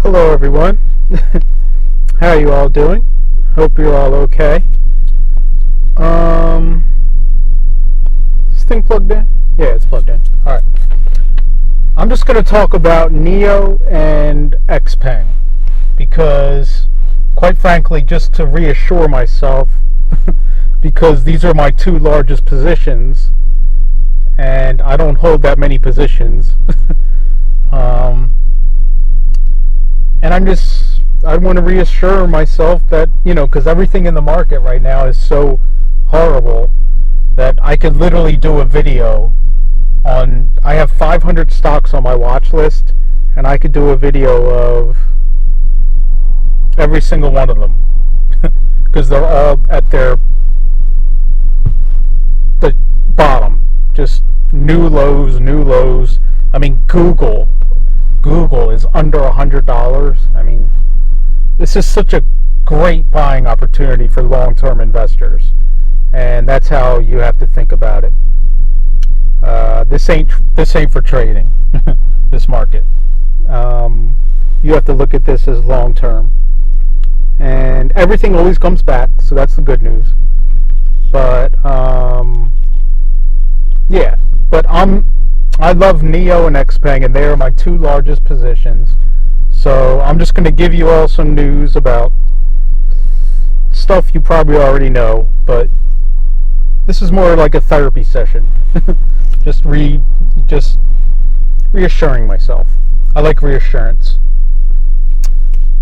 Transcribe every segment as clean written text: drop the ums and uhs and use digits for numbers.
Hello everyone. How are you all doing? Hope you're all okay. Is this thing plugged in? Yeah, it's plugged in. Alright. I'm just going to talk about NIO and XPEV because, quite frankly, just to reassure myself, because these are my two largest positions and I don't hold that many positions. And I want to reassure myself that, because everything in the market right now is so horrible that I could literally do a video on, I have 500 stocks on my watch list, and I could do a video of every single one of them because they're all at the bottom, just new lows. I mean, Google is under $100. I mean, this is such a great buying opportunity for long-term investors, and that's how you have to think about it. This ain't for trading. This market, you have to look at this as long-term, and everything always comes back. So that's the good news. But yeah, but I love NIO and XPEV, and they are my two largest positions. So I'm just going to give you all some news about stuff you probably already know, but this is more like a therapy session. just reassuring myself. I like reassurance.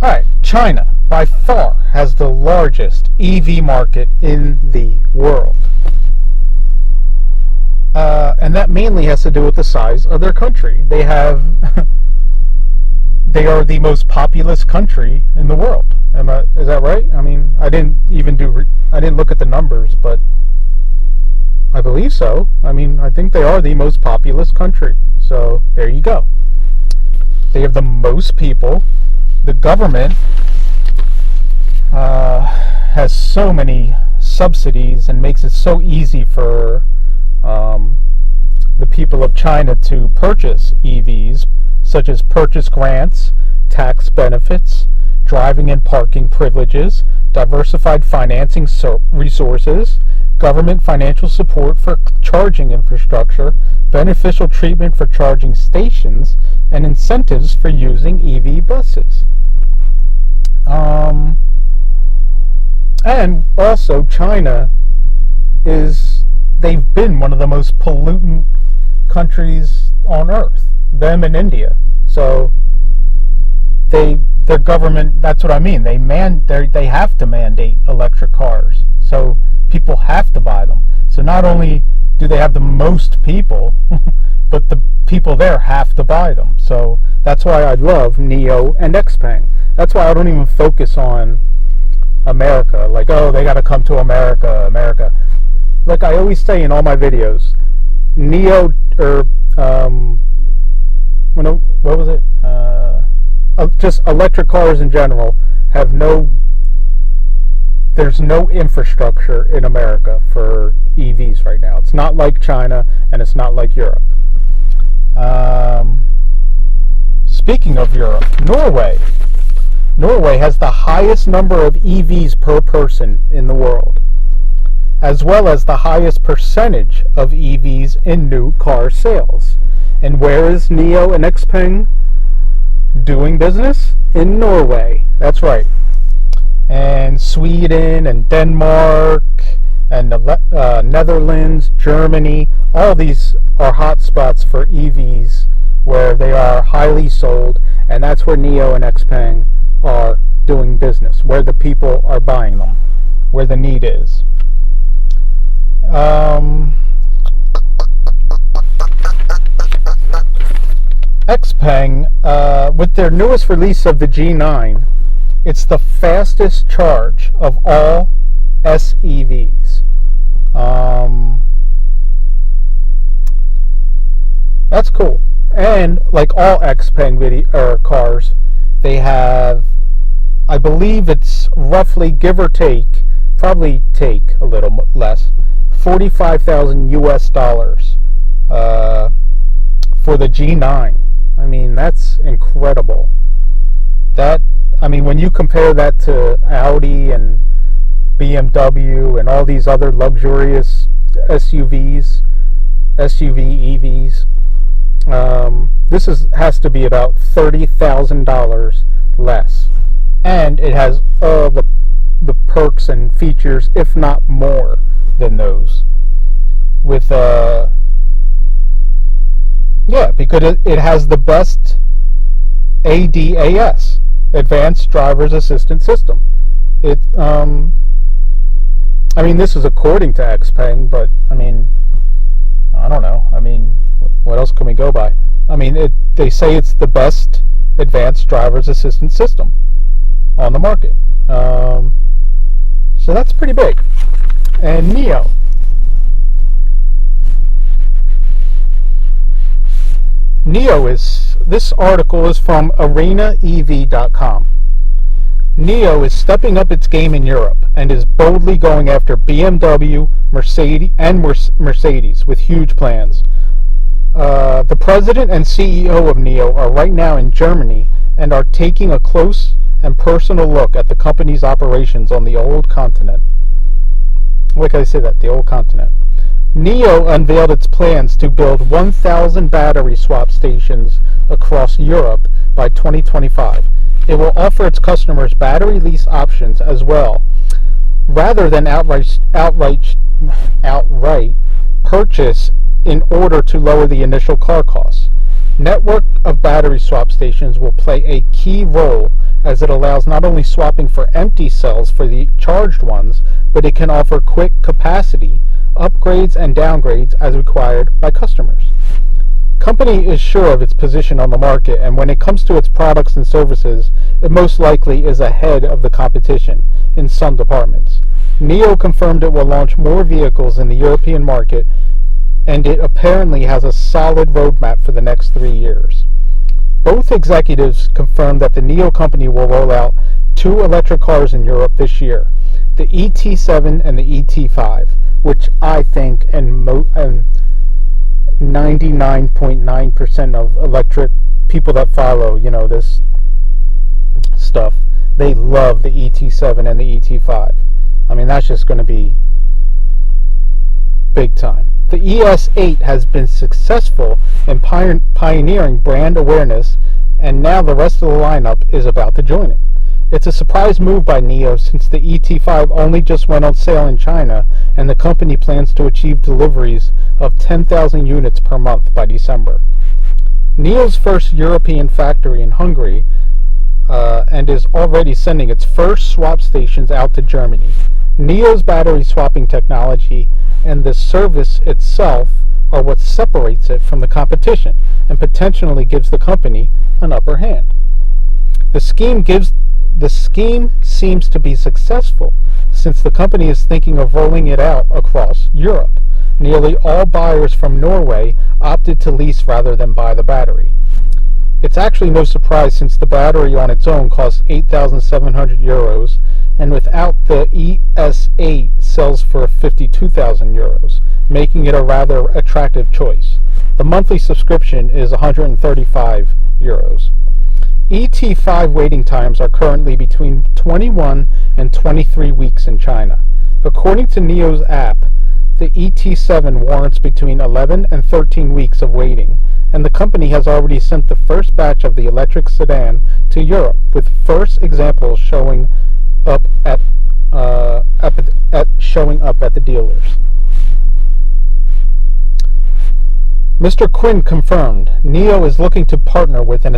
Alright, China by far has the largest EV market in the world. And that mainly has to do with the size of their country. They are the most populous country in the world. Is that right? I mean, I didn't look at the numbers, but I believe so. I mean, I think they are the most populous country. So there you go. They have the most people. The government has so many subsidies and makes it so easy for the people of China to purchase EVs, such as purchase grants, tax benefits, driving and parking privileges, diversified financing resources, government financial support for charging infrastructure, beneficial treatment for charging stations, and incentives for using EV buses. And also China they've been one of the most pollutant countries on earth, them and India. So their government, that's what I mean, they have to mandate electric cars, so people have to buy them. So not only do they have the most people, but the people there have to buy them. So that's why I love NIO and XPEV. That's why I don't even focus on America, like, oh, they got to come to America. Like I always say in all my videos, NIO, or what was it? Just electric cars in general there's no infrastructure in America for EVs right now. It's not like China, and it's not like Europe. Speaking of Europe, Norway has the highest number of EVs per person in the world, as well as the highest percentage of EVs in new car sales. And where is NIO and XPEV doing business? In Norway. That's right. And Sweden and Denmark and the Netherlands, Germany, all these are hot spots for EVs where they are highly sold, and that's where NIO and XPEV are doing business, where the people are buying them, where the need is. XPEV, with their newest release of the G9, it's the fastest charge of all SEVs. That's cool. And like all XPEV cars, they have, I believe it's roughly, give or take, probably take a little less, $45,000 US for the G9. I mean, that's incredible. I mean, when you compare that to Audi and BMW and all these other luxurious SUVs, EVs, this has to be about $30,000 less, and it has all the perks and features, if not more than those. With because it has the best ADAS, Advanced Driver's Assistance System. It, I mean, this is according to XPEV, but I mean, I don't know. I mean, what else can we go by? I mean, they say it's the best Advanced Driver's Assistance System on the market. So that's pretty big. And NIO. This article is from arenaev.com. NIO is stepping up its game in Europe and is boldly going after BMW, Mercedes with huge plans. The president and CEO of NIO are right now in Germany and are taking a close and personal look at the company's operations on the old continent. Like I said, the old continent. NIO unveiled its plans to build 1,000 battery swap stations across Europe by 2025. It will offer its customers battery lease options as well, rather than outright purchase in order to lower the initial car costs. Network of battery swap stations will play a key role as it allows not only swapping for empty cells for the charged ones, but it can offer quick capacity upgrades and downgrades as required by customers. Company is sure of its position on the market, and when it comes to its products and services, it most likely is ahead of the competition in some departments. NIO confirmed it will launch more vehicles in the European market, and it apparently has a solid roadmap for the next 3 years. Both executives confirmed that the NIO company will roll out 2 electric cars in Europe this year, the ET7 and the ET5, which I think and 99.9% of electric people that follow, this stuff, they love the ET7 and the ET5. I mean, that's just going to be big time. The ES8 has been successful in pioneering brand awareness, and now the rest of the lineup is about to join it. It's a surprise move by NIO since the ET5 only just went on sale in China, and the company plans to achieve deliveries of 10,000 units per month by December. NIO's first European factory in Hungary and is already sending its first swap stations out to Germany. NIO's battery swapping technology and the service itself are what separates it from the competition and potentially gives the company an upper hand. The scheme seems to be successful since the company is thinking of rolling it out across Europe. Nearly all buyers from Norway opted to lease rather than buy the battery. It's actually no surprise since the battery on its own costs 8,700 euros, and without the ES8 sells for 52,000 euros, making it a rather attractive choice. The monthly subscription is 135 euros. ET5 waiting times are currently between 21 and 23 weeks in China. According to NIO's app, the ET7 warrants between 11 and 13 weeks of waiting, and the company has already sent the first batch of the electric sedan to Europe, with first examples showing up at the dealers. Mr. Quinn confirmed NIO is looking to partner with an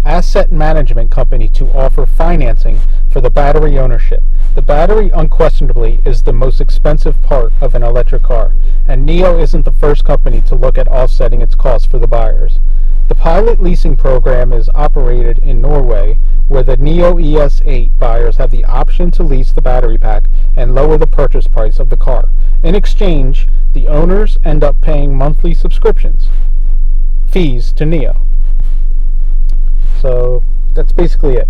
asset management company to offer financing for the battery ownership. The battery unquestionably is the most expensive part of an electric car, and NIO isn't the first company to look at offsetting its costs for the buyers. The pilot leasing program is operated in Norway, where the NIO ES8 buyers have the option to lease the battery pack and lower the purchase price of the car. In exchange, the owners end up paying monthly subscriptions fees to NIO. So that's basically it.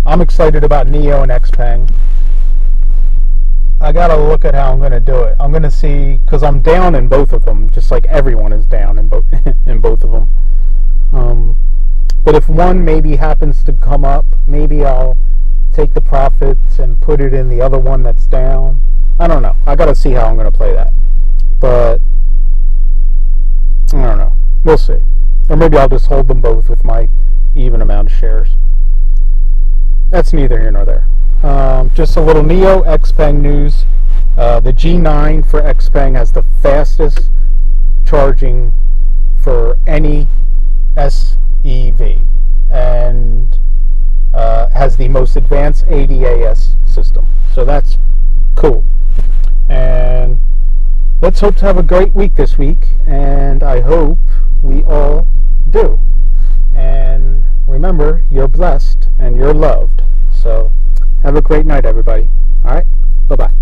I'm excited about NIO and XPEV. I gotta look at how I'm gonna do it. I'm gonna see, because I'm down in both of them, just like everyone is down in both of them. But if one maybe happens to come up, maybe I'll take the profits and put it in the other one that's down. I don't know. I got to see how I'm going to play that. But I don't know. We'll see. Or maybe I'll just hold them both with my even amount of shares. That's neither here nor there. Just a little NIO XPEV news. The G9 for XPEV has the fastest charging for any SEV and has the most advanced ADAS system. So that's cool. And let's hope to have a great week this week, and I hope we all do. And remember, you're blessed and you're loved. So have a great night, everybody. All right? Bye-bye.